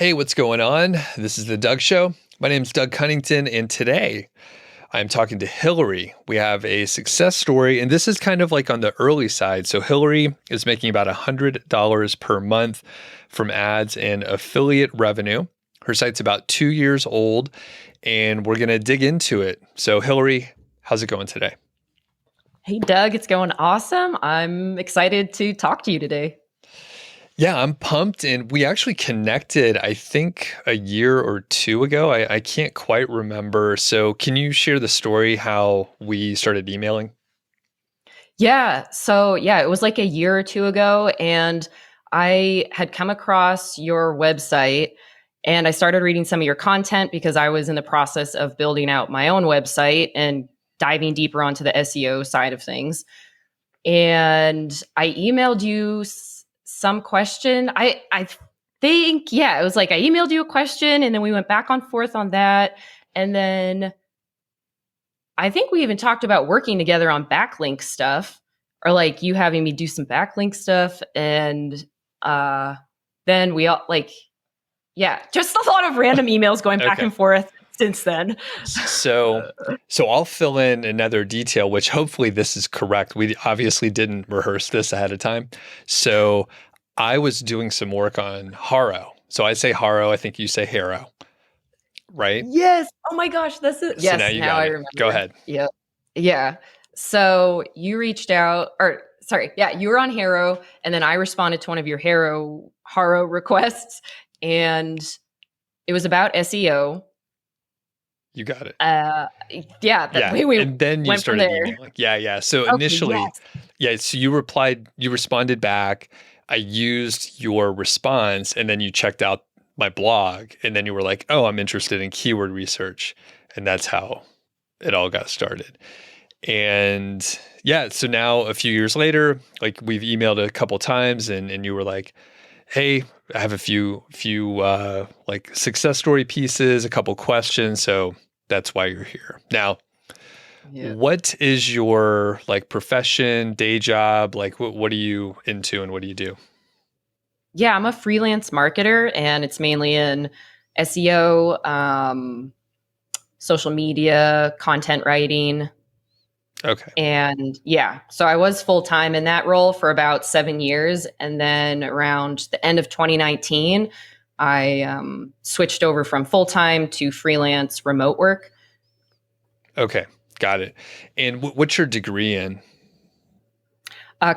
Hey, what's going on? This is the Doug.Show. My name is Doug Cunnington, and today I'm talking to Hilary. We have a success story, and this is kind of like on the early side. So Hilary is making about $100 per month from ads and affiliate revenue. Her site's about 2 years old, and we're going to dig into it. So Hilary, how's it going today? Hey, Doug, it's going awesome. I'm excited to talk to you today. Yeah, I'm pumped. And we actually connected, I think, a year or two ago. I can't quite remember. So can you share the story how we started emailing? It was like a year or two ago, and I had come across your website and I started reading some of your content because I was in the process of building out my own website and diving deeper onto the SEO side of things. And I emailed you some question. I think, yeah, it was like I emailed you a question and then we went back and forth on that. And then I think we even talked about working together on backlink stuff, or like you having me do some backlink stuff. And then we all just a lot of random emails going back Okay. and forth since then. So I'll fill in another detail, which hopefully this is correct. We obviously didn't rehearse this ahead of time. So I was doing some work on HARO. So I say HARO, I think you say HARO, right? Yes. Oh my gosh, that's it. So now Yes, you now got I it. Go remember. ahead. Yeah. Yeah. So you reached out, or sorry, yeah, you were on HARO, and then I responded to one of your HARO requests, and it was about SEO. You got it. Yeah, we And then you went from started there. emailing. Yeah. So Okay, initially, yes. so you responded back. I used your response, and then you checked out my blog, and then you were like, oh, I'm interested in keyword research. And that's how it all got started. And yeah, so now a few years later, like we've emailed a couple times, and you were like, hey, I have a few like success story pieces, a couple questions. So that's why you're here. Now, Yeah. what is your like profession, day job? Like what are you into and what do you do? Yeah, I'm a freelance marketer, and it's mainly in SEO, social media, content writing. Okay. And yeah, so I was full time in that role for about 7 years. And then around the end of 2019, I switched over from full time to freelance remote work. Okay. Got it. And what's your degree in?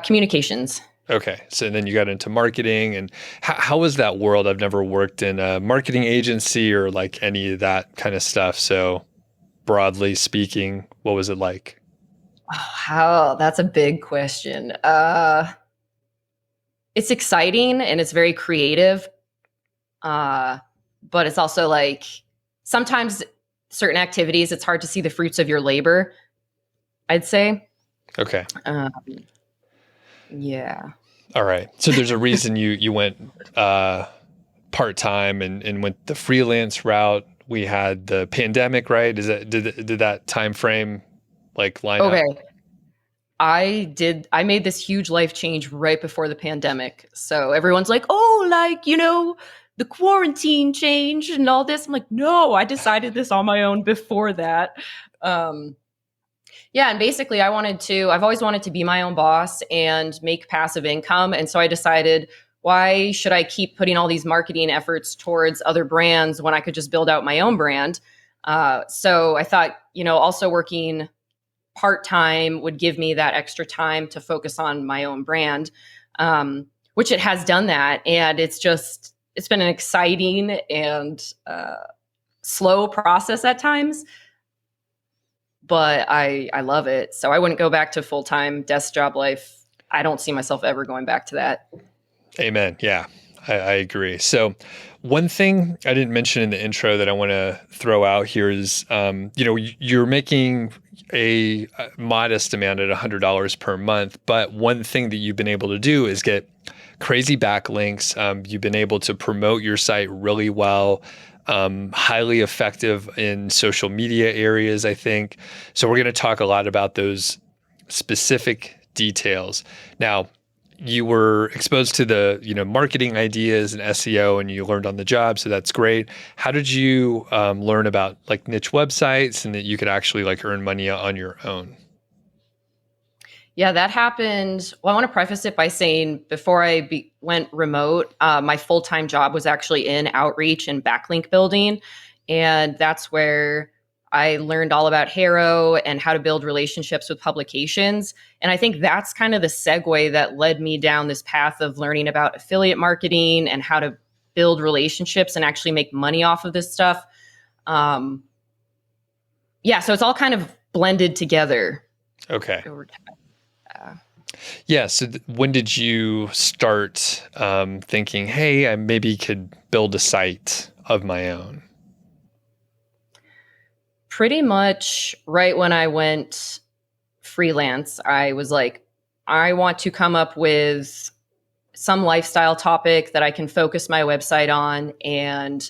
Communications. Okay. So then you got into marketing and how was that world? I've never worked in a marketing agency or like any of that kind of stuff. So broadly speaking, what was it like? Oh, how that's a big question. It's exciting and it's very creative. Uh, but it's also like sometimes certain activities, it's hard to see the fruits of your labor, I'd say. Okay. Um, yeah. All right. So there's a reason you went part-time and went the freelance route. We had the pandemic, right? Did that time frame like line up? Okay. I made this huge life change right before the pandemic. So everyone's like, oh, like, the quarantine changed and all this. I'm like, no, I decided this on my own before that. Um, yeah. And basically, I've always wanted to be my own boss and make passive income. And so I decided, why should I keep putting all these marketing efforts towards other brands when I could just build out my own brand? So I thought, also working part-time would give me that extra time to focus on my own brand, which it has done that. And it's been an exciting and slow process at times, but I love it. So I wouldn't go back to full-time desk job life. I don't see myself ever going back to that. Amen. Yeah, I agree. So one thing I didn't mention in the intro that I want to throw out here is, you're making a modest amount at $100 per month, but one thing that you've been able to do is get crazy backlinks. You've been able to promote your site really well, highly effective in social media areas, I think. So we're going to talk a lot about those specific details. Now, you were exposed to the, marketing ideas and SEO, and you learned on the job. So that's great. How did you learn about like niche websites and that you could actually like earn money on your own? Yeah, that happened. Well, I want to preface it by saying before I went remote, my full-time job was actually in outreach and backlink building. And that's where I learned all about HARO and how to build relationships with publications. And I think that's kind of the segue that led me down this path of learning about affiliate marketing and how to build relationships and actually make money off of this stuff. Yeah, so it's all kind of blended together. Okay. Over time. Yeah. So when did you start thinking, hey, I maybe could build a site of my own? Pretty much right when I went freelance, I was like, I want to come up with some lifestyle topic that I can focus my website on and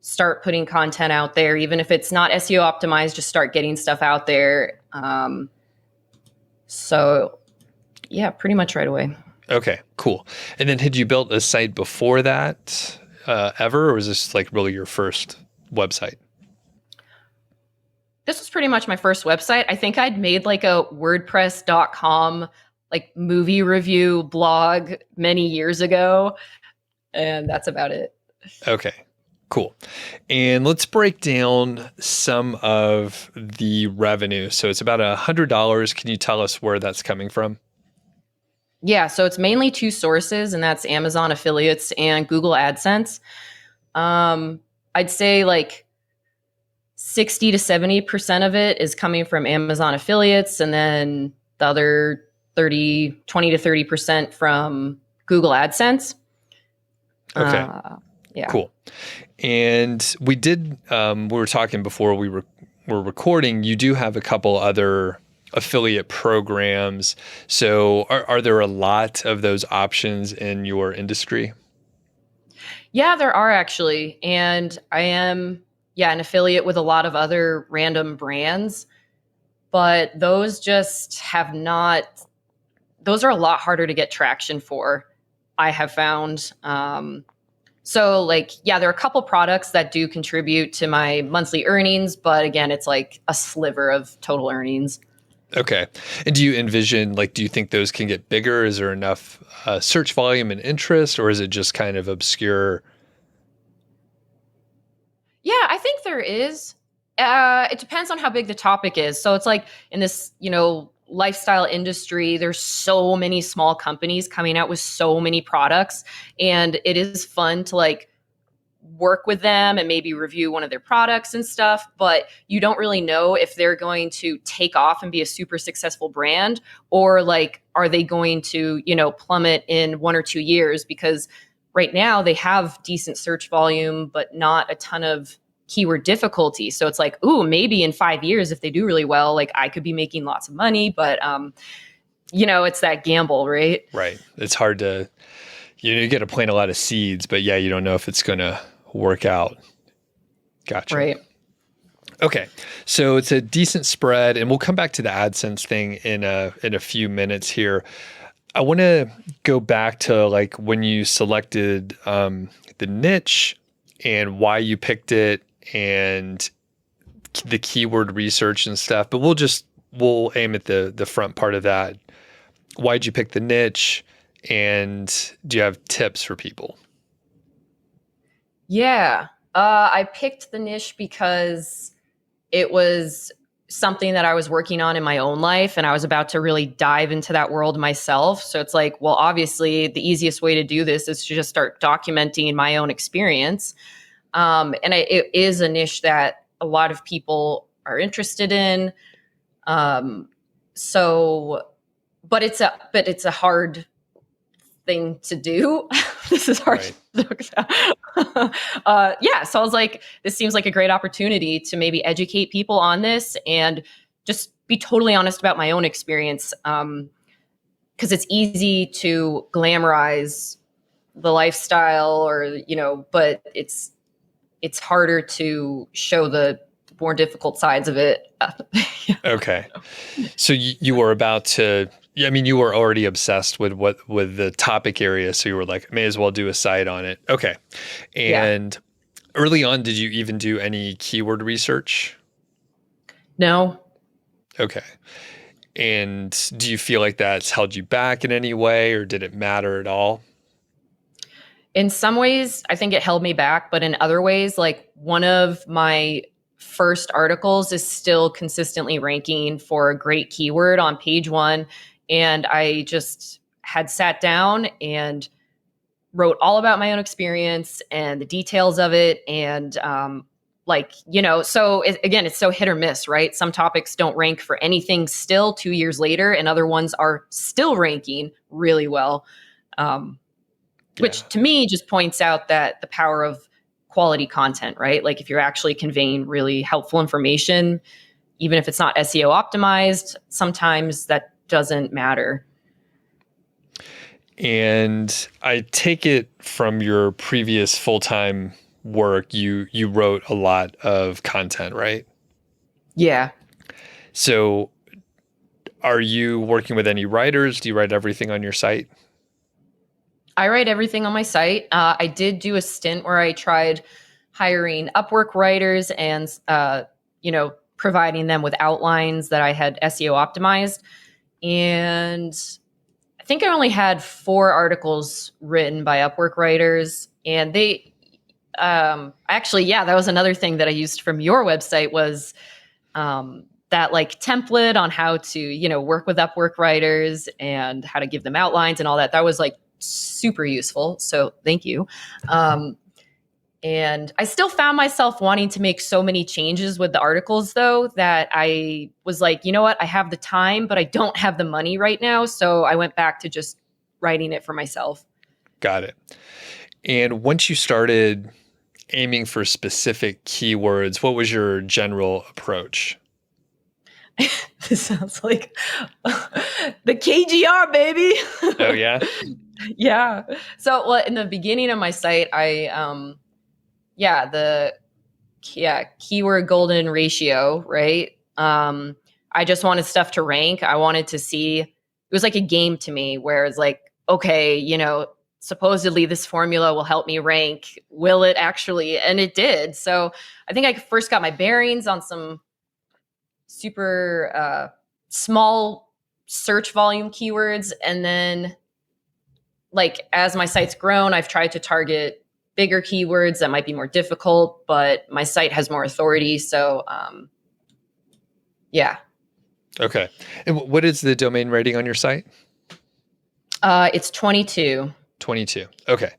start putting content out there. Even if it's not SEO optimized, just start getting stuff out there. So yeah, pretty much right away. Okay, cool. And then had you built a site before that ever, or was this like really your first website? This was pretty much my first website. I think I'd made like a WordPress.com like movie review blog many years ago, and that's about it. Okay, cool. And let's break down some of the revenue. So it's about $100. Can you tell us where that's coming from? Yeah, so it's mainly two sources, and that's Amazon affiliates and Google AdSense. I'd say like 60 to 70% of it is coming from Amazon affiliates, and then the other 20 to 30% from Google AdSense. Okay. Yeah. Cool. And we were talking before we were recording, you do have a couple other affiliate programs. So are there a lot of those options in your industry? Yeah, there are actually. And I am, an affiliate with a lot of other random brands, but those just those are a lot harder to get traction for, I have found. So like, yeah, there are a couple products that do contribute to my monthly earnings, but again, it's like a sliver of total earnings. Okay. And do you envision, do you think those can get bigger? Is there enough search volume and interest, or is it just kind of obscure? Yeah, I think there is. It depends on how big the topic is. So it's like in this, lifestyle industry, there's so many small companies coming out with so many products, and it is fun to like work with them and maybe review one of their products and stuff, but you don't really know if they're going to take off and be a super successful brand, or like, are they going to, plummet in 1 or 2 years? Because right now they have decent search volume, but not a ton of keyword difficulty. So it's like, ooh, maybe in 5 years, if they do really well, like I could be making lots of money, but it's that gamble, right? Right. It's hard to, you get to plant a lot of seeds, but yeah, you don't know if it's going to work out. Gotcha. Right. Okay. So it's a decent spread, and we'll come back to the AdSense thing in a few minutes here. I want to go back to like when you selected the niche and why you picked it and the keyword research and stuff, but we'll aim at the front part of that. Why'd you pick the niche, and do you have tips for people? Yeah, I picked the niche because it was something that I was working on in my own life, and I was about to really dive into that world myself. So it's like, well, obviously the easiest way to do this is to just start documenting my own experience. It is a niche that a lot of people are interested in. But it's a hard thing to do. This is hard. Right. So I was like, this seems like a great opportunity to maybe educate people on this and just be totally honest about my own experience. Because it's easy to glamorize the lifestyle but it's harder to show the more difficult sides of it. Okay. So you were about to, yeah, I mean, you were already obsessed with the topic area, so you were like, may as well do a site on it. Okay. Yeah. And early on, did you even do any keyword research? No. Okay. And do you feel like that's held you back in any way, or did it matter at all? In some ways, I think it held me back, but in other ways, like one of my first articles is still consistently ranking for a great keyword on page one. And I just had sat down and wrote all about my own experience and the details of it. And again, it's so hit or miss, right? Some topics don't rank for anything still 2 years later, and other ones are still ranking really well. Which to me just points out that the power of quality content, right? Like if you're actually conveying really helpful information, even if it's not SEO optimized, sometimes that doesn't matter. And I take it from your previous full-time work, you wrote a lot of content, right? Yeah. So are you working with any writers? Do you write everything on your site? I write everything on my site. I did do a stint where I tried hiring Upwork writers and, providing them with outlines that I had SEO optimized. And I think I only had 4 articles written by Upwork writers. And they that was another thing that I used from your website was that like template on how to, work with Upwork writers and how to give them outlines and all that. That was like super useful. So thank you. And I still found myself wanting to make so many changes with the articles though, that I was like, you know what? I have the time, but I don't have the money right now. So I went back to just writing it for myself. Got it. And once you started aiming for specific keywords, what was your general approach? This sounds like the KGR, baby. Oh, yeah? Yeah. So, in the beginning of my site, keyword golden ratio, right? I just wanted stuff to rank. I wanted to see, it was like a game to me where it's like, okay, supposedly this formula will help me rank. Will it actually? And it did. So I think I first got my bearings on some super small search volume keywords. And then as my site's grown, I've tried to target bigger keywords that might be more difficult, but my site has more authority. So, yeah. Okay. And what is the domain rating on your site? It's 22. 22. Okay.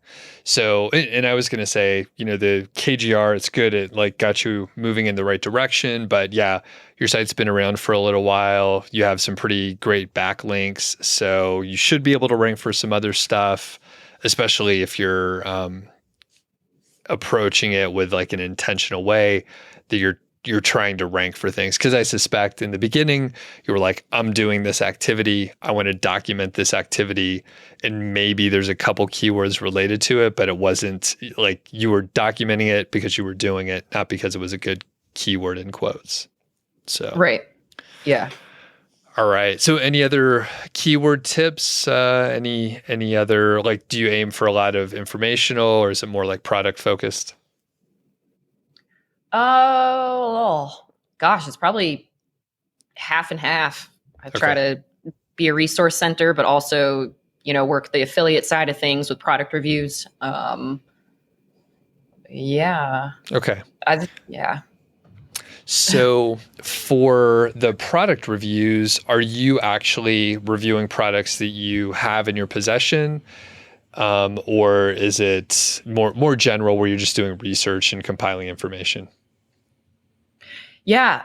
So, and I was going to say, the KGR, it's good. It got you moving in the right direction, but yeah, your site's been around for a little while. You have some pretty great backlinks. So you should be able to rank for some other stuff, especially if you're approaching it with an intentional way that you're trying to rank for things. Because I suspect in the beginning, you were like, I'm doing this activity. I want to document this activity. And maybe there's a couple keywords related to it, but it wasn't like you were documenting it because you were doing it, not because it was a good keyword in quotes. So, right. Yeah. All right. So any other keyword tips? Any other, do you aim for a lot of informational or is it more product focused? Oh, gosh, it's probably half and half. I try to be a resource center, but also, work the affiliate side of things with product reviews. Yeah. Okay. Yeah. So for the product reviews, are you actually reviewing products that you have in your possession? Or is it more general where you're just doing research and compiling information? Yeah.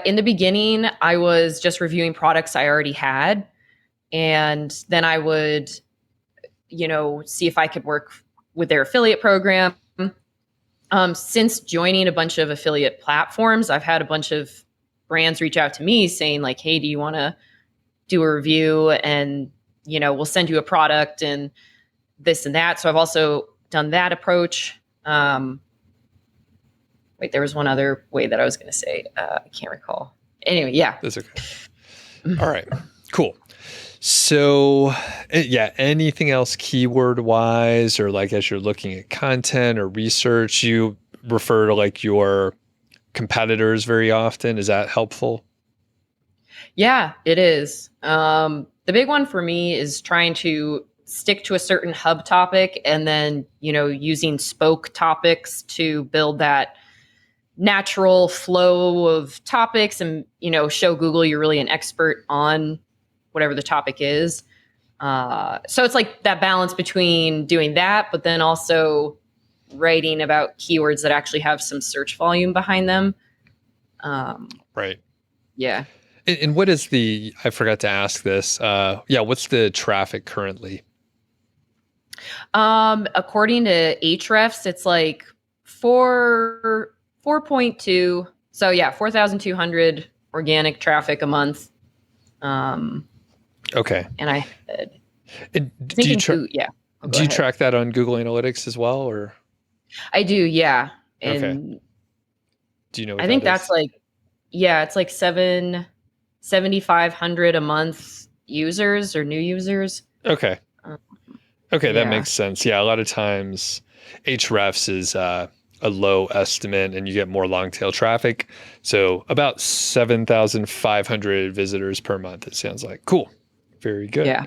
In the beginning, I was just reviewing products I already had. And then I would, see if I could work with their affiliate program. Since joining a bunch of affiliate platforms, I've had a bunch of brands reach out to me saying hey, do you want to do a review? And, we'll send you a product and this and that. So I've also done that approach. Wait, there was one other way that I was going to say. I can't recall. Anyway, yeah. That's okay. All right, cool. So, yeah, anything else keyword wise, or like as you're looking at content or research, you refer to like your competitors very often. Is that helpful? Yeah, it is. The big one for me is trying to stick to a certain hub topic and then, using spoke topics to build that natural flow of topics and, show Google you're really an expert on whatever the topic is. So it's like that balance between doing that, but then also writing about keywords that actually have some search volume behind them. Right. Yeah. And what is I forgot to ask this. Yeah, what's the traffic currently? According to Ahrefs, it's like 4.2. So yeah, 4,200 organic traffic a month. Okay. And I And do you track that on Google Analytics as well, or? I do, yeah. Okay. And Do you know what I think that that's is? like, yeah, it's like 7,500 a month users or new users. Okay. Okay, that Yeah. makes sense. Yeah, a lot of times Hrefs is a low estimate and you get more long tail traffic. So about 7,500 visitors per month, it sounds like. Cool. Very good. Yeah.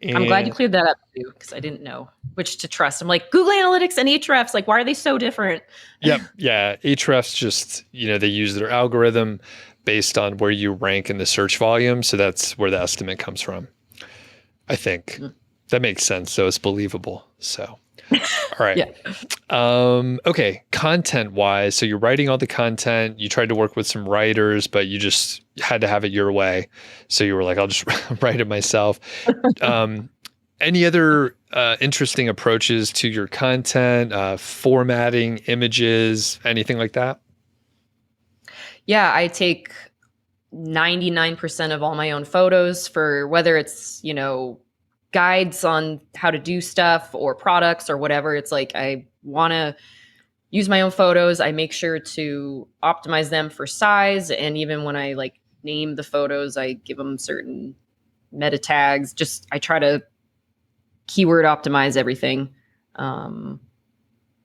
And I'm glad you cleared that up too, because I didn't know which to trust. I'm like, Google Analytics and Ahrefs, like, why are they so different? Yep. Yeah. Ahrefs just, they use their algorithm based on where you rank in the search volume. So that's where the estimate comes from. I think that makes sense. So it's believable. So, all right. Yeah. Okay. Content wise. So you're writing all the content. You tried to work with some writers, but you just had to have it your way. So you were like, I'll just write it myself. Any other interesting approaches to your content, formatting, images, anything like that? Yeah, I take 99% of all my own photos for whether it's, guides on how to do stuff or products or whatever. It's like I want to use my own photos. I make sure to optimize them for size. And even when I like name the photos, I give them certain meta tags. Just I try to keyword optimize everything and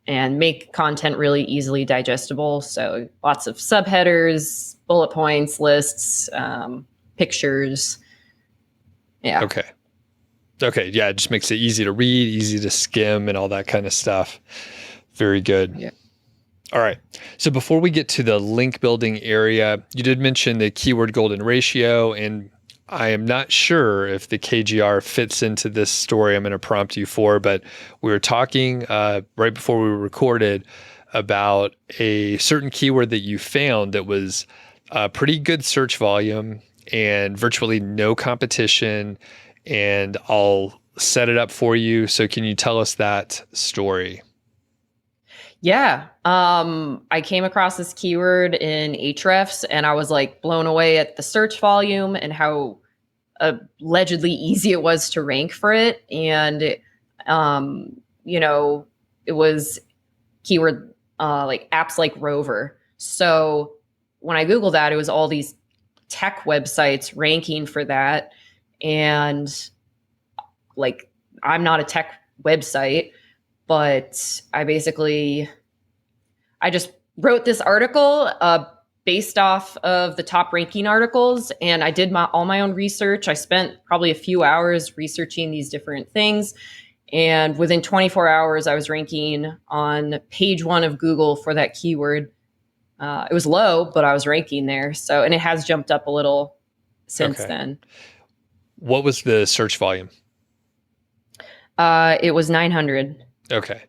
make content really easily digestible. So lots of subheaders, bullet points, lists, pictures. Yeah. Okay. Yeah. It just makes it easy to read, easy to skim, and all that kind of stuff. Very good. Yeah. All right. So before we get to the link building area, you did mention the keyword golden ratio, and I am not sure if the KGR fits into this story I'm going to prompt you for, but we were talking right before we recorded about a certain keyword that you found that was a pretty good search volume and virtually no competition, and I'll set it up for you. So can you tell us that story? Yeah. I came across this keyword in Ahrefs and I was like blown away at the search volume and how allegedly easy it was to rank for it. And, it was keyword like apps like Rover. So when I Googled that, it was all these tech websites ranking for that. And like, I'm not a tech website, but I just wrote this article based off of the top ranking articles, and I did all my own research. I spent probably a few hours researching these different things, and within 24 hours, I was ranking on page 1 of Google for that keyword. It was low, but I was ranking there. So, and it has jumped up a little since then. What was the search volume? It was 900. Okay.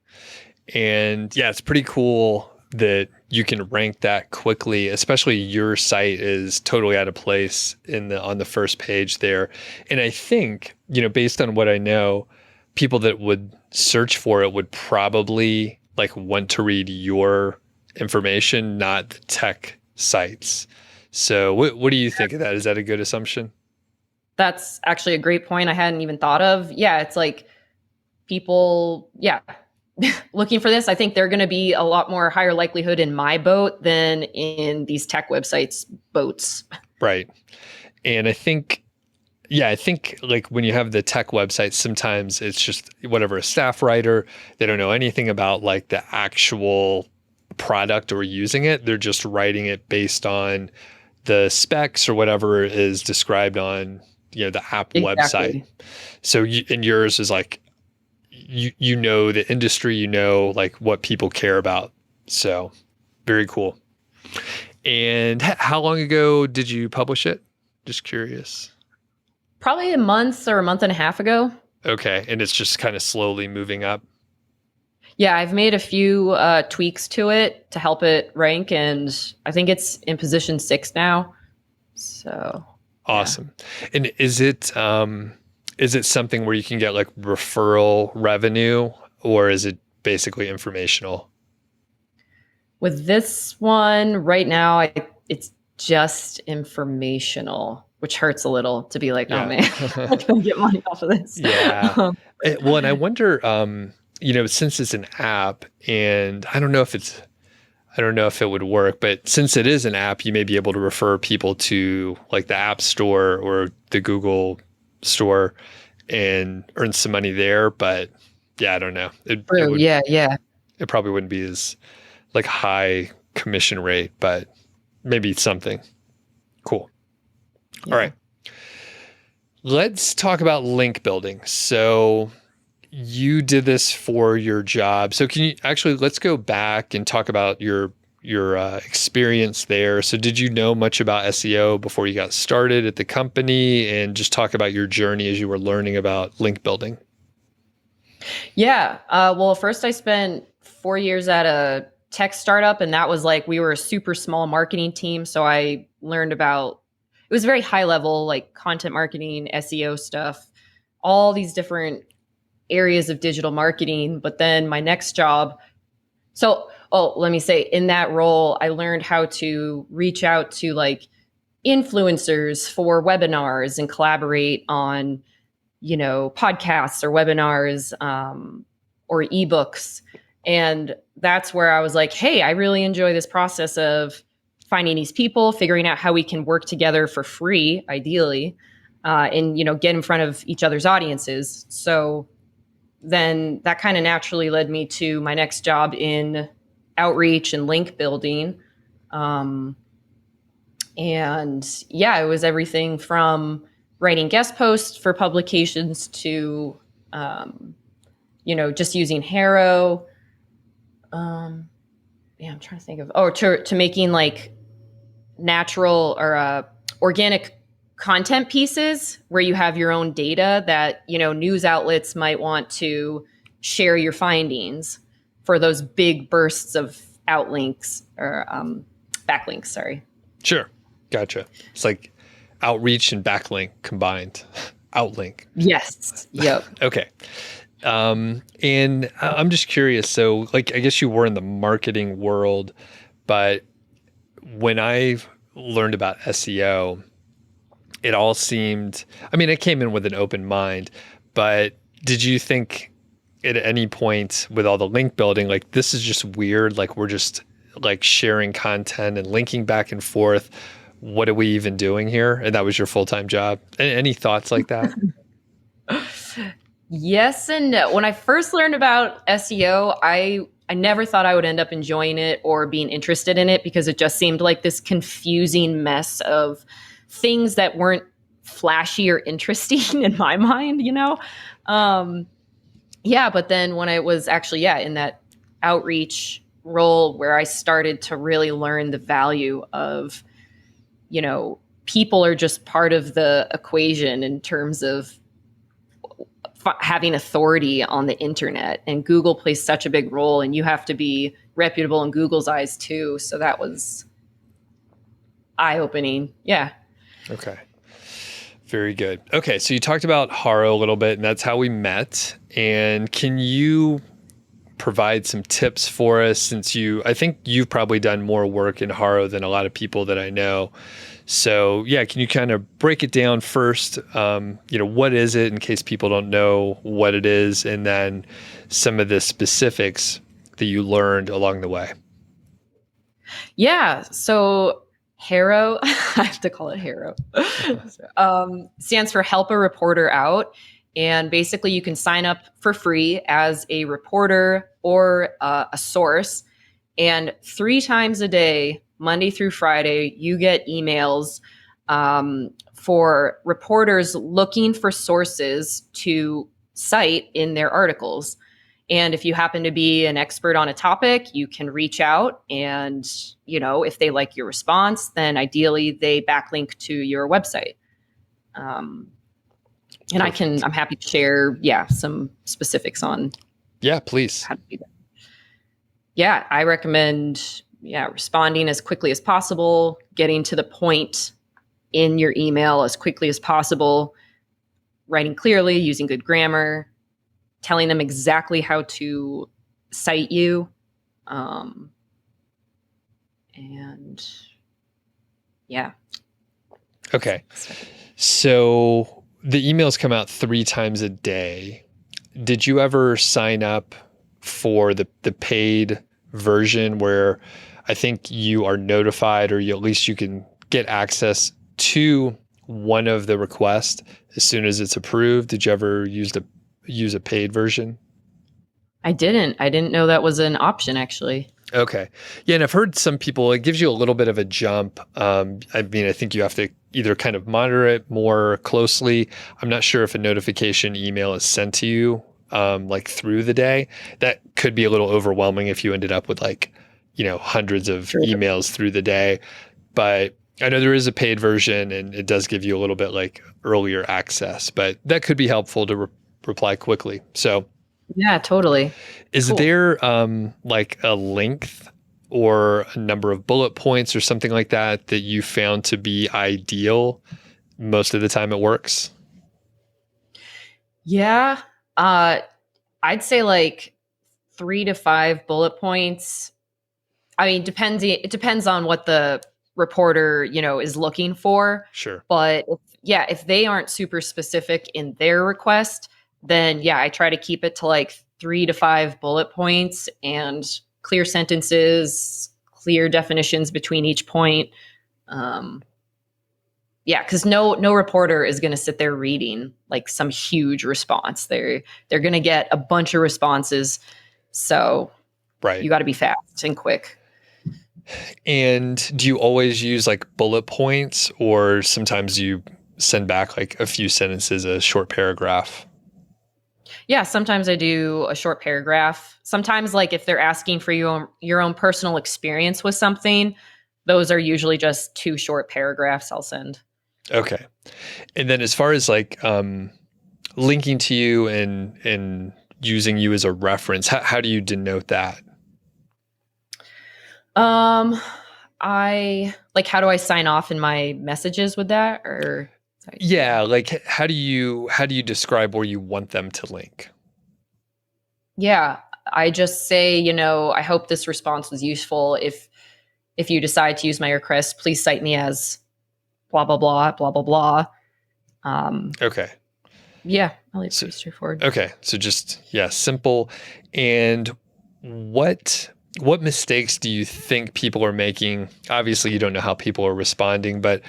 And yeah, it's pretty cool that you can rank that quickly, especially your site is totally out of place on the first page there. And I think, based on what I know, people that would search for it would probably like want to read your information, not the tech sites. So what do you think of that? Is that a good assumption? That's actually a great point I hadn't even thought of. Yeah, it's like people, looking for this. I think they're going to be a lot more higher likelihood in my boat than in these tech websites' boats. Right. And I think Yeah, I think like when you have the tech websites, sometimes it's just whatever, a staff writer, they don't know anything about like the actual product or using it. They're just writing it based on the specs or whatever is described on, the app website. Exactly. So and yours is like you know the industry, like what people care about. So very cool. And how long ago did you publish it? Just curious. Probably a month or a month and a half ago. Okay. And it's just kind of slowly moving up. Yeah, I've made a few tweaks to it to help it rank, and I think it's in position 6 now. So awesome. Yeah. And is it something where you can get like referral revenue, or is it basically informational? With this one right now, it's just informational, which hurts a little to be like, oh man, I'm going to get money off of this. Yeah. Well, and I wonder, since it's an app, and I don't know if it would work, but since it is an app, you may be able to refer people to like the App Store or the Google Store and earn some money there. But yeah, I don't know. It probably wouldn't be as like high commission rate, but maybe something. Cool. Yeah. All right. Let's talk about link building. So you did this for your job. So let's go back and talk about your experience there. So did you know much about SEO before you got started at the company, and just talk about your journey as you were learning about link building? Yeah. Well, first I spent 4 years at a tech startup, and that was like, we were a super small marketing team. So I learned about, it was very high level, like content marketing, SEO stuff, all these different areas of digital marketing. But then my next job, let me say, in that role, I learned how to reach out to like influencers for webinars and collaborate on, podcasts or webinars or ebooks. And that's where I was like, hey, I really enjoy this process of finding these people, figuring out how we can work together for free, ideally, and, get in front of each other's audiences. So then that kind of naturally led me to my next job in outreach and link building. And yeah, it was everything from writing guest posts for publications to, just using HARO. I'm trying to think of, to making like natural or organic content pieces where you have your own data that, news outlets might want to share your findings for those big bursts of outlinks or backlinks, sorry. Sure. Gotcha. It's like outreach and backlink combined. Outlink. Yes. Yep. Okay. And I'm just curious. So like, I guess you were in the marketing world, but when I learned about SEO, it all seemed, I came in with an open mind, but did you think at any point with all the link building, like this is just weird, like we're just like sharing content and linking back and forth, what are we even doing here? And that was your full-time job. Any thoughts like that? Yes and no. When I first learned about SEO, I never thought I would end up enjoying it or being interested in it, because it just seemed like this confusing mess of things that weren't flashy or interesting in my mind, but then when I was actually, in that outreach role where I started to really learn the value of, people are just part of the equation in terms of having authority on the internet, and Google plays such a big role, and you have to be reputable in Google's eyes too. So that was eye-opening. Yeah. Okay. Very good. Okay. So you talked about HARO a little bit, and that's how we met. And can you provide some tips for us, since I think you've probably done more work in HARO than a lot of people that I know. So yeah, can you kind of break it down first? What is it, in case people don't know what it is, and then some of the specifics that you learned along the way. Yeah. So HARO, I have to call it HARO, stands for Help a Reporter Out. And basically, you can sign up for free as a reporter or a source. And 3 times a day, Monday through Friday, you get emails for reporters looking for sources to cite in their articles. And if you happen to be an expert on a topic, you can reach out and, if they like your response, then ideally they backlink to your website. And I'm happy to share, some specifics on. Yeah, please. How to do that. Yeah, I recommend, responding as quickly as possible, getting to the point in your email as quickly as possible, writing clearly, using good grammar, telling them exactly how to cite you. Okay. So the emails come out 3 times a day. Did you ever sign up for the paid version where I think you are notified, or at least you can get access to one of the requests as soon as it's approved? Did you ever use a paid version? I didn't know that was an option, actually. Okay. Yeah, and I've heard some people, it gives you a little bit of a jump. I think you have to either kind of monitor it more closely. I'm not sure if a notification email is sent to you through the day. That could be a little overwhelming if you ended up with hundreds of emails through the day. But I know there is a paid version, and it does give you a little bit earlier access, but that could be helpful to reply quickly. So yeah, totally. Is there a length or a number of bullet points or something like that you found to be ideal most of the time it works? Yeah. I'd say 3 to 5 bullet points. I mean, it depends on what the reporter, is looking for. Sure. But if they aren't super specific in their request, then I try to keep it to 3 to 5 bullet points and clear sentences, clear definitions between each point. Because no reporter is going to sit there reading some huge response. They're going to get a bunch of responses. So right. You got to be fast and quick. And do you always use bullet points, or sometimes you send back a few sentences, a short paragraph? Yeah, sometimes I do a short paragraph. Sometimes if they're asking for your own personal experience with something, those are usually just 2 short paragraphs I'll send. Okay. And then as far as linking to you and using you as a reference, how do you denote that? How do I sign off in my messages with that, or? Sorry. Yeah, how do you describe where you want them to link? Yeah, I just say, I hope this response was useful. If you decide to use my request, please cite me as blah blah blah blah blah blah. Okay. Yeah, I'll leave it pretty straightforward. Okay, so just simple. And what mistakes do you think people are making? Obviously, you don't know how people are responding, but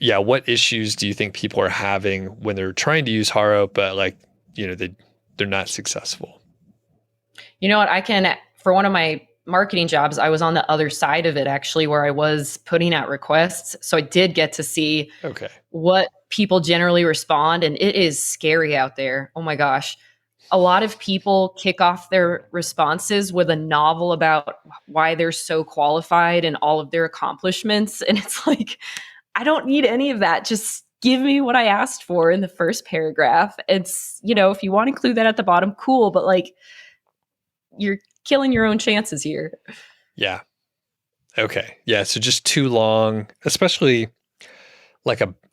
what issues do you think people are having when they're trying to use HARO, but they're not successful? You know what? For one of my marketing jobs, I was on the other side of it, actually, where I was putting out requests. So I did get to see what people generally respond, and it is scary out there. Oh my gosh. A lot of people kick off their responses with a novel about why they're so qualified and all of their accomplishments. And it's I don't need any of that. Just give me what I asked for in the first paragraph. It's, if you want to include that at the bottom, cool. But you're killing your own chances here. Yeah. Okay. Yeah. So just too long, especially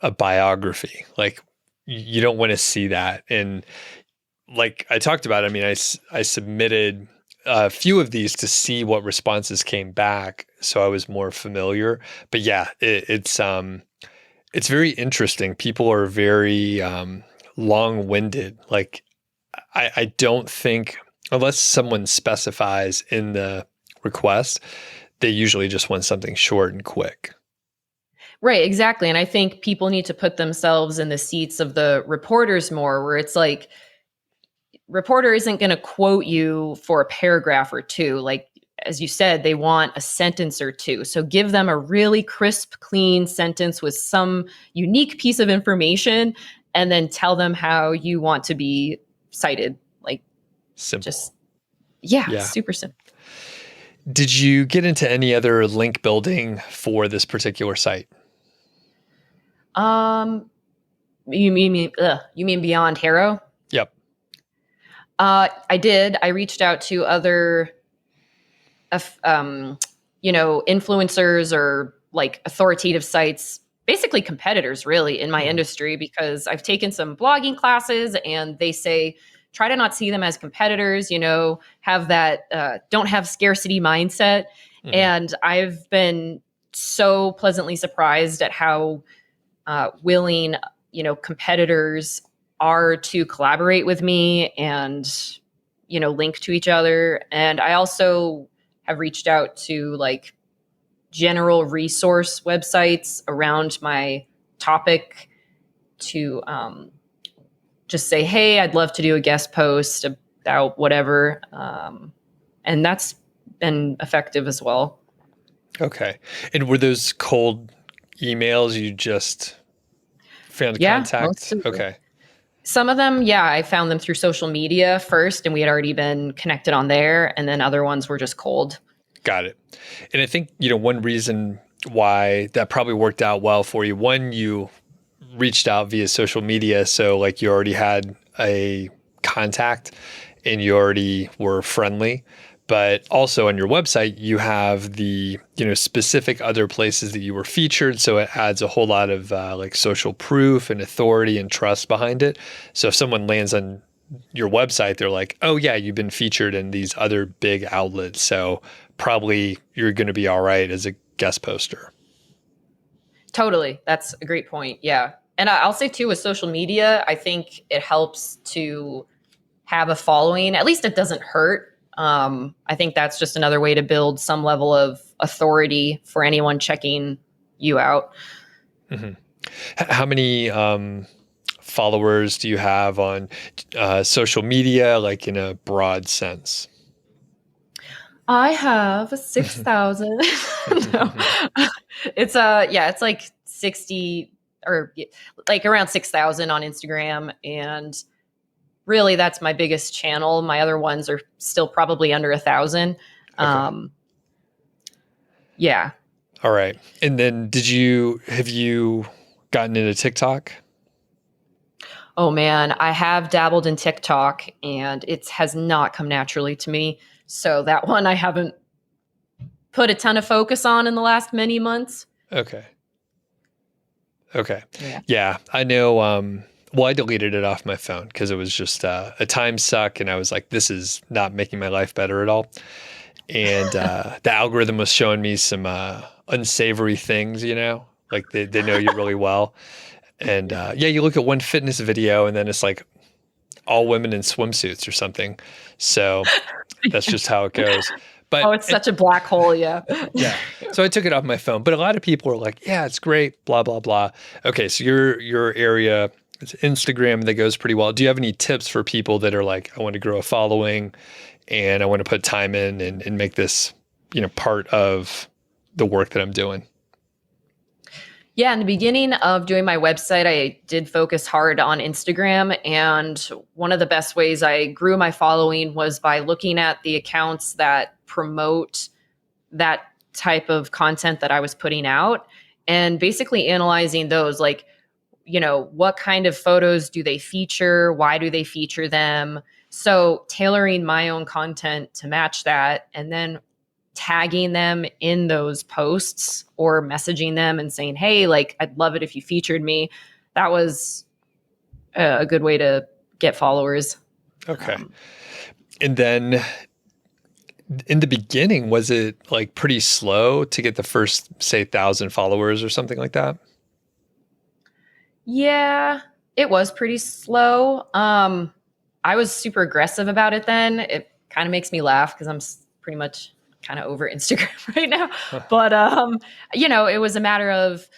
a biography. You don't want to see that. And I talked about, I submitted a few of these to see what responses came back, so I was more familiar. But yeah, it's very interesting. People are very long-winded. I don't think, unless someone specifies in the request, they usually just want something short and quick. Right, exactly. And I think people need to put themselves in the seats of the reporters more, where it's like, reporter isn't going to quote you for a paragraph or two. Like, as you said, they want a sentence or two. So give them a really crisp, clean sentence with some unique piece of information, and then tell them how you want to be cited. Like, Simple. just, yeah, Yeah. super simple. Did you get into any other link building for this particular site? You mean beyond HARO? Yep. I did. I reached out to other, influencers or like authoritative sites, basically competitors, really, in my industry, because I've taken some blogging classes, and they say try to not see them as competitors. Have that don't have scarcity mindset, and I've been so pleasantly surprised at how willing competitors are to collaborate with me and link to each other. And I also have reached out to like general resource websites around my topic to just say, hey, I'd love to do a guest post about whatever, and that's been effective as well. Okay. And were those cold emails you just found contact? Okay. Some of them, yeah, I found them through social media first, and we had already been connected on there. And then other ones were just cold. Got it. And I think, one reason why that probably worked out well for you, one, you reached out via social media. So like you already had a contact and you already were friendly. But also on your website, you have the, specific other places that you were featured. So it adds a whole lot of like social proof and authority and trust behind it. So if someone lands on your website, they're like, oh yeah, you've been featured in these other big outlets. So probably you're going to be all right as a guest poster. Totally. That's a great point. Yeah. And I'll say too, with social media, I think it helps to have a following. At least it doesn't hurt. I think that's just another way to build some level of authority for anyone checking you out. Mm-hmm. How many followers do you have on social media, like in a broad sense? I have 6,000. No. It's it's like 60 or like around 6,000 on Instagram, and really that's my biggest channel. My other ones are still probably under 1,000. Okay. Yeah. All right. And then have you gotten into TikTok? Oh man, I have dabbled in TikTok, and it has not come naturally to me. So that one I haven't put a ton of focus on in the last many months. Okay. Yeah. I know. Well, I deleted it off my phone because it was just a time suck. And I was like, this is not making my life better at all. And the algorithm was showing me some unsavory things, like they know you really well. And you look at one fitness video and then it's like all women in swimsuits or something. So that's just how it goes. But it's such a black hole. Yeah. Yeah. So I took it off my phone, but a lot of people are like, yeah, it's great, blah, blah, blah. Okay. So your area, it's Instagram, that goes pretty well. Do you have any tips for people that are like, I want to grow a following and I want to put time in and make this, part of the work that I'm doing? Yeah, in the beginning of doing my website, I did focus hard on Instagram. And one of the best ways I grew my following was by looking at the accounts that promote that type of content that I was putting out, and basically analyzing those, like, what kind of photos do they feature? Why do they feature them? So tailoring my own content to match that, and then tagging them in those posts or messaging them and saying, hey, like, I'd love it if you featured me. That was a good way to get followers. Okay. And then in the beginning, was it like pretty slow to get the first, say, 1,000 followers or something like that? Yeah, it was pretty slow. I was super aggressive about it then. It kind of makes me laugh because I'm pretty much kind of over Instagram right now. But, it was a matter of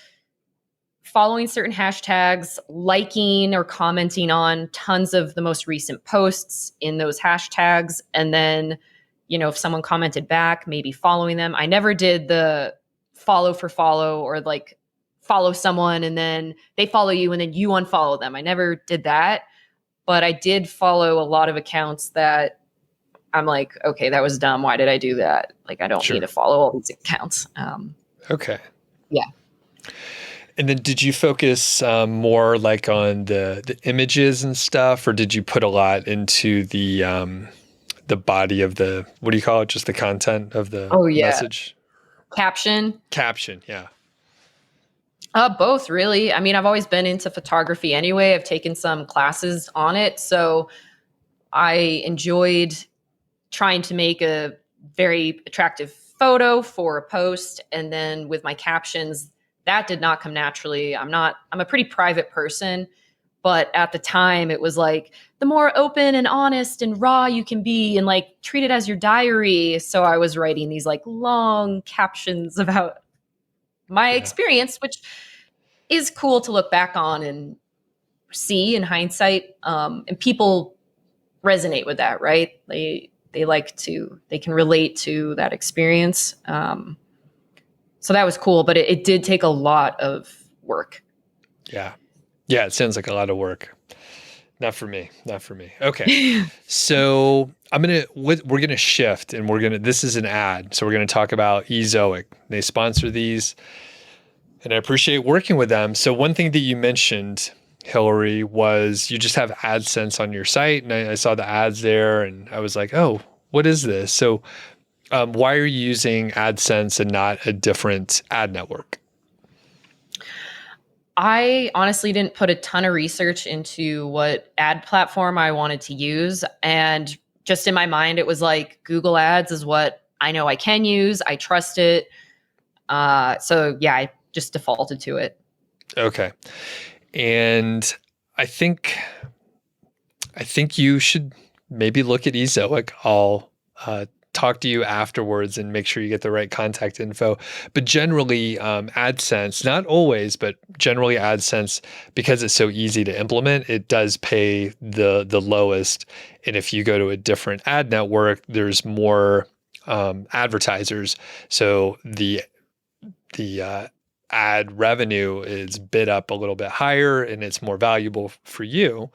following certain hashtags, liking or commenting on tons of the most recent posts in those hashtags. And then, if someone commented back, maybe following them. I never did the follow for follow, or like follow someone and then they follow you and then you unfollow them. I never did that, but I did follow a lot of accounts that I'm like, okay, that was dumb. Why did I do that? Like, I don't need to follow all these accounts. Okay. Yeah. And then did you focus more like on the images and stuff, or did you put a lot into the body of the, what do you call it? Just the content of the message? Caption, yeah. Both, really. I mean, I've always been into photography anyway. I've taken some classes on it. So I enjoyed trying to make a very attractive photo for a post. And then with my captions, that did not come naturally. I'm a pretty private person, but at the time it was like the more open and honest and raw you can be and like treat it as your diary. So I was writing these like long captions about my experience, which is cool to look back on and see in hindsight. And people resonate with that, right? They can relate to that experience. So that was cool, but it did take a lot of work. Yeah. Yeah. It sounds like a lot of work. Not for me. Okay. So we're going to shift and this is an ad. So we're going to talk about Ezoic. They sponsor these and I appreciate working with them. So one thing that you mentioned, Hilary, was you just have AdSense on your site. And I saw the ads there and I was like, oh, what is this? So why are you using AdSense and not a different ad network? I honestly didn't put a ton of research into what ad platform I wanted to use. And just in my mind, it was like Google Ads is what I know I can use. I trust it. So yeah, I just defaulted to it. Okay. And I think you should maybe look at Ezoic. I'll talk to you afterwards and make sure you get the right contact info. But generally, AdSense, not always, but generally AdSense, because it's so easy to implement, it does pay the lowest. And if you go to a different ad network, there's more advertisers. So the ad revenue is bid up a little bit higher and it's more valuable for you.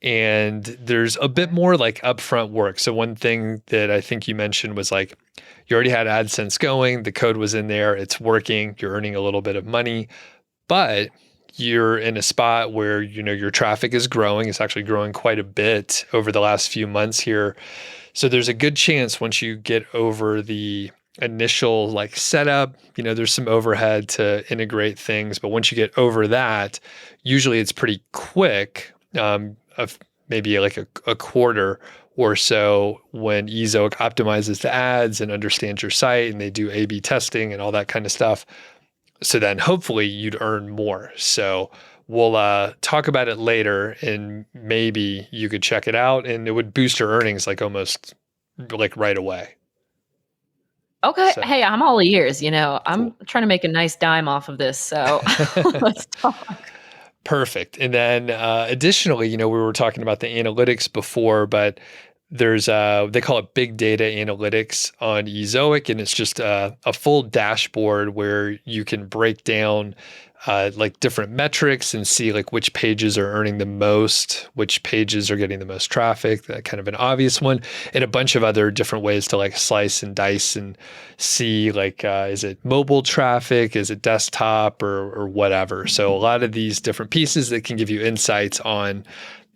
And there's a bit more like upfront work. So one thing that I think you mentioned was like, you already had AdSense going, the code was in there, it's working, you're earning a little bit of money, but you're in a spot where, your traffic is growing. It's actually growing quite a bit over the last few months here. So there's a good chance once you get over the initial like setup, there's some overhead to integrate things, but once you get over that, usually it's pretty quick, of maybe like a quarter or so when Ezoic optimizes the ads and understands your site and they do A/B testing and all that kind of stuff. So then hopefully you'd earn more. So we'll talk about it later and maybe you could check it out and it would boost your earnings like almost like right away. Okay. So, hey, I'm all ears, I'm trying to make a nice dime off of this. So let's talk. Perfect. And then additionally, we were talking about the analytics before, but there's they call it big data analytics on Ezoic, and it's just a full dashboard where you can break down like different metrics and see like which pages are earning the most, which pages are getting the most traffic, that kind of an obvious one, and a bunch of other different ways to like slice and dice and see like, is it mobile traffic? Is it desktop or whatever? So a lot of these different pieces that can give you insights on,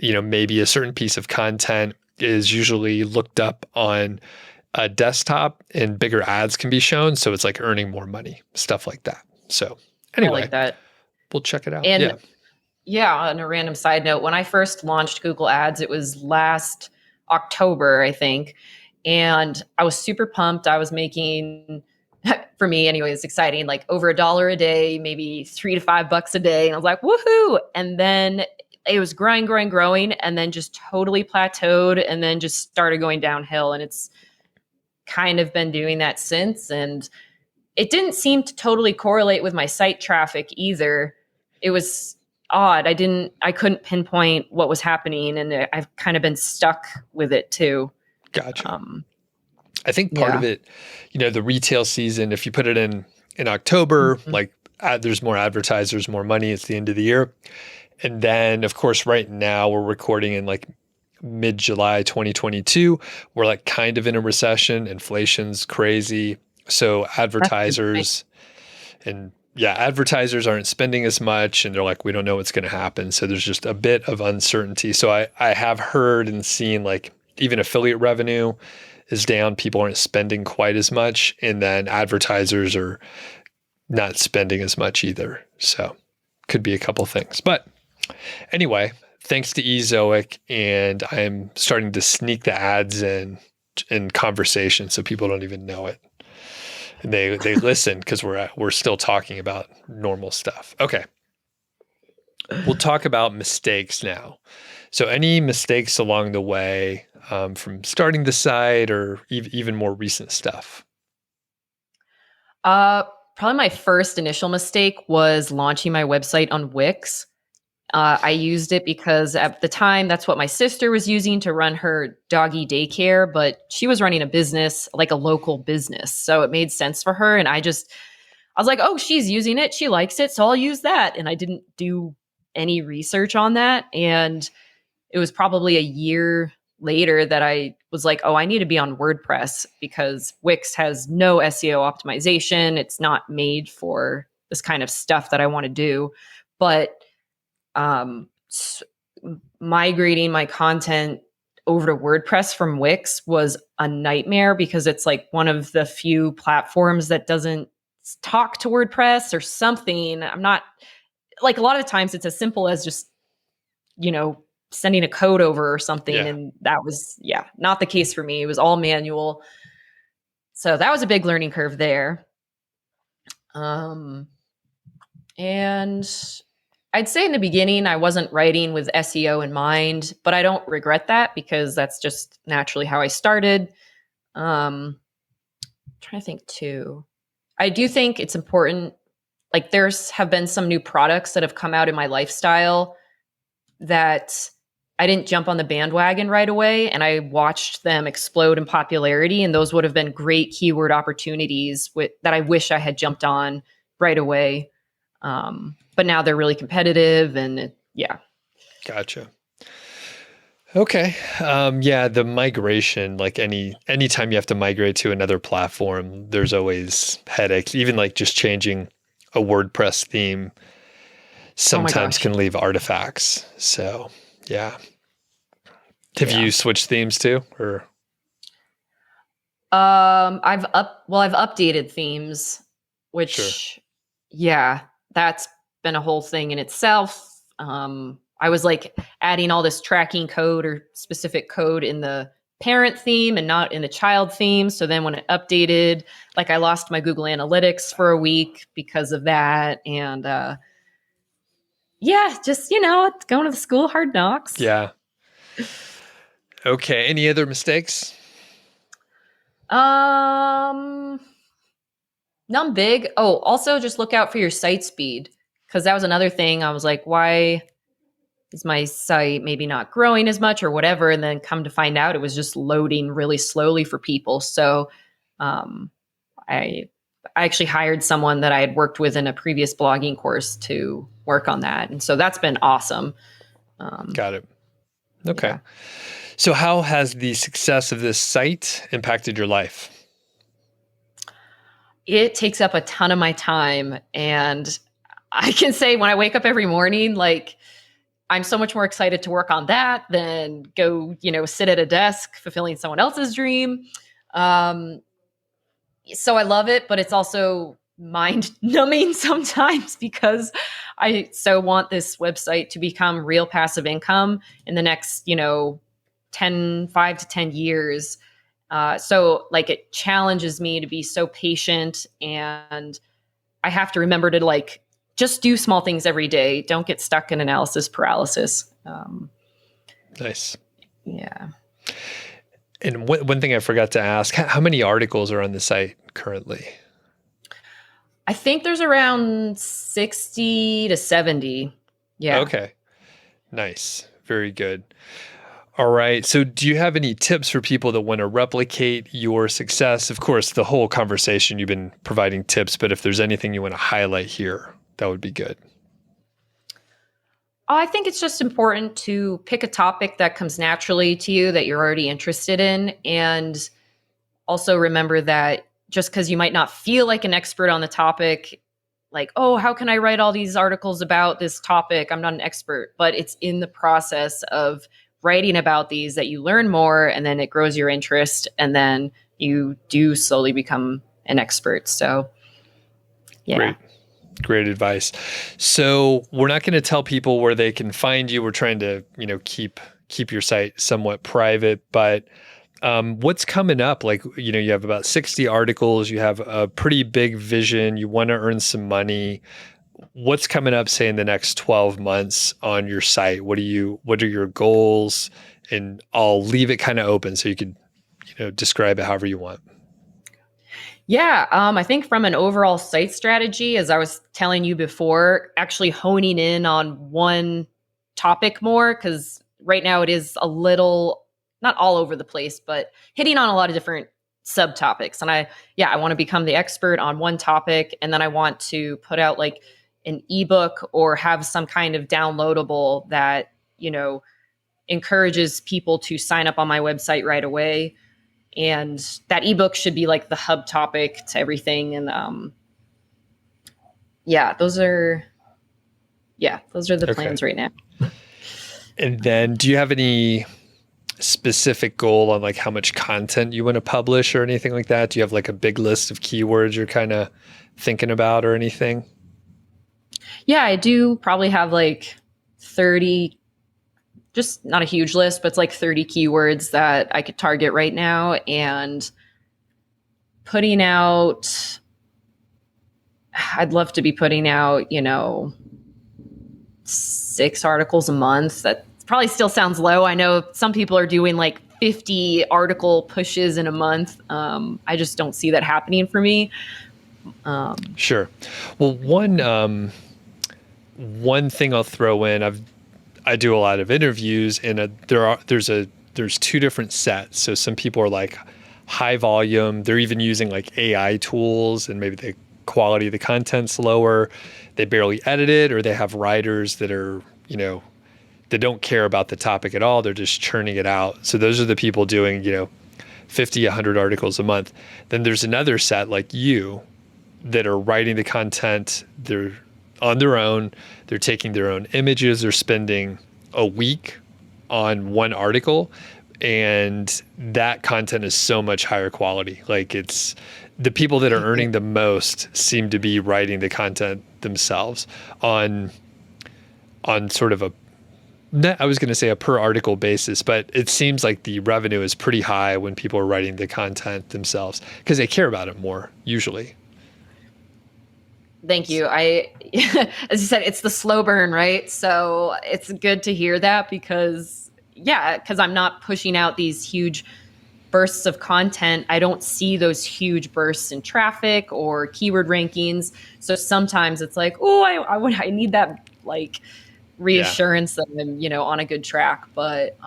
maybe a certain piece of content is usually looked up on a desktop and bigger ads can be shown. So it's like earning more money, stuff like that. So anyway, I like that. We'll check it out. And yeah, on a random side note, when I first launched Google Ads, it was last October, I think. And I was super pumped. I was making, for me anyway, it's exciting, like over $1 a day, maybe $3 to $5 a day. And I was like, woohoo. And then it was growing, and then just totally plateaued and then just started going downhill. And it's kind of been doing that since. And it didn't seem to totally correlate with my site traffic either. it was odd. I couldn't pinpoint what was happening, and I've kind of been stuck with it too. Gotcha. I think part of it, the retail season, if you put it in October, like there's more advertisers, more money. It's the end of the year. And then, of course, right now we're recording in like mid-July 2022. We're like kind of in a recession. Inflation's crazy. So advertisers advertisers aren't spending as much, and they're like, we don't know what's going to happen. So there's just a bit of uncertainty. So I have heard and seen like even affiliate revenue is down. People aren't spending quite as much. And then advertisers are not spending as much either. So could be a couple things. But anyway, thanks to Ezoic, and I'm starting to sneak the ads in conversation so people don't even know it. And they listen because we're still talking about normal stuff. Okay. We'll talk about mistakes now. So any mistakes along the way from starting the site or even more recent stuff? Probably my first initial mistake was launching my website on Wix. I used it because at the time, that's what my sister was using to run her doggy daycare, but she was running a business, like a local business. So it made sense for her. And I was like, oh, she's using it. She likes it. So I'll use that. And I didn't do any research on that. And it was probably a year later that I was like, oh, I need to be on WordPress because Wix has no SEO optimization. It's not made for this kind of stuff that I want to do. But migrating my content over to WordPress from Wix was a nightmare because it's like one of the few platforms that doesn't talk to WordPress or something. I'm not like, a lot of times it's as simple as just, sending a code over or something. Yeah. And that was, not the case for me. It was all manual. So that was a big learning curve there. And I'd say in the beginning, I wasn't writing with SEO in mind, but I don't regret that because that's just naturally how I started. I'm trying to think too. I do think it's important. Like there's have been some new products that have come out in my lifestyle that I didn't jump on the bandwagon right away, and I watched them explode in popularity. And those would have been great keyword opportunities that I wish I had jumped on right away. But now they're really competitive and Gotcha. Okay. The migration, like anytime you have to migrate to another platform, there's always headaches. Even like just changing a WordPress theme sometimes can leave artifacts. So have you switched themes too, or? I've updated themes, which that's been a whole thing in itself. I was like adding all this tracking code or specific code in the parent theme and not in the child theme. So then when it updated, like I lost my Google Analytics for a week because of that. And just, going to the school hard knocks. Yeah. Okay. Any other mistakes? None big. Oh, also just look out for your site speed. Because that was another thing. I was like, why is my site maybe not growing as much or whatever? And then come to find out it was just loading really slowly for people. So I actually hired someone that I had worked with in a previous blogging course to work on that. And so that's been awesome. Got it. Okay. Yeah. So how has the success of this site impacted your life? It takes up a ton of my time. And I can say when I wake up every morning, like I'm so much more excited to work on that than go, sit at a desk fulfilling someone else's dream. So I love it, but it's also mind numbing sometimes because I so want this website to become real passive income in the next, 5 to 10 years. So like it challenges me to be so patient, and I have to remember to like just do small things every day. Don't get stuck in analysis paralysis. Nice. Yeah. And one thing I forgot to ask, how many articles are on the site currently? I think there's around 60 to 70. Yeah. Okay. Nice. Very good. All right. So, do you have any tips for people that want to replicate your success? Of course, the whole conversation, you've been providing tips, but if there's anything you want to highlight here, that would be good. I think it's just important to pick a topic that comes naturally to you that you're already interested in. And also remember that just because you might not feel like an expert on the topic, like, oh, how can I write all these articles about this topic? I'm not an expert, but it's in the process of writing about these that you learn more, and then it grows your interest, and then you do slowly become an expert. So, yeah. Great advice. So we're not going to tell people where they can find you. We're trying to, keep your site somewhat private, but what's coming up? Like, you have about 60 articles, you have a pretty big vision, you want to earn some money. What's coming up, say, in the next 12 months on your site? What are your goals? And I'll leave it kind of open so you could, describe it however you want. Yeah, I think from an overall site strategy, as I was telling you before, actually honing in on one topic more, because right now it is a little, not all over the place, but hitting on a lot of different subtopics. And I want to become the expert on one topic, and then I want to put out like an ebook or have some kind of downloadable that, encourages people to sign up on my website right away. And that ebook should be like the hub topic to everything. And those are the plans right now. And then do you have any specific goal on like how much content you want to publish or anything like that? Do you have like a big list of keywords you're kind of thinking about or anything? Yeah, I do probably have like 30, just not a huge list, but it's like 30 keywords that I could target right now, and putting out, I'd love to be putting out, 6 articles a month. That probably still sounds low. I know some people are doing like 50 article pushes in a month. I just don't see that happening for me. Sure. Well, one thing I'll throw in, I do a lot of interviews, and there's 2 different sets. So some people are like high volume. They're even using like AI tools, and maybe the quality of the content's lower. They barely edit it, or they have writers that are, that don't care about the topic at all. They're just churning it out. So those are the people doing, 50, 100 articles a month. Then there's another set like you that are writing the content. They're on their own. They're taking their own images. They're spending a week on one article, and that content is so much higher quality. Like, it's the people that are earning the most seem to be writing the content themselves on sort of I was going to say a per article basis, but it seems like the revenue is pretty high when people are writing the content themselves because they care about it more usually. Thank you. As you said, it's the slow burn, right? So it's good to hear that because I'm not pushing out these huge bursts of content. I don't see those huge bursts in traffic or keyword rankings. So sometimes it's like, I need that like reassurance that I'm, on a good track. But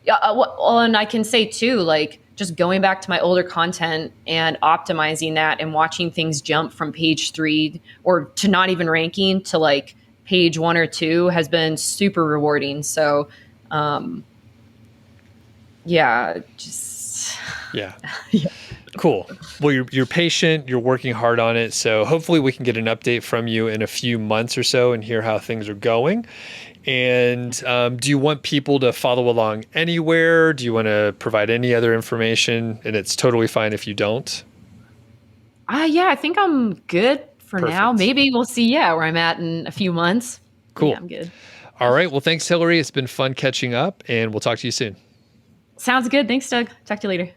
and I can say too, like, just going back to my older content and optimizing that and watching things jump from page 3 or to not even ranking to like page 1 or 2 has been super rewarding. So, yeah. Cool. Well, you're patient, you're working hard on it. So hopefully we can get an update from you in a few months or so and hear how things are going. And do you want people to follow along anywhere? Do you want to provide any other information? And it's totally fine if you don't. I think I'm good for Perfect. now. Maybe we'll see, where I'm at in a few months. Cool. Yeah, I'm good. All right. Well, thanks, Hilary. It's been fun catching up, and we'll talk to you soon. Sounds good. Thanks, Doug. Talk to you later.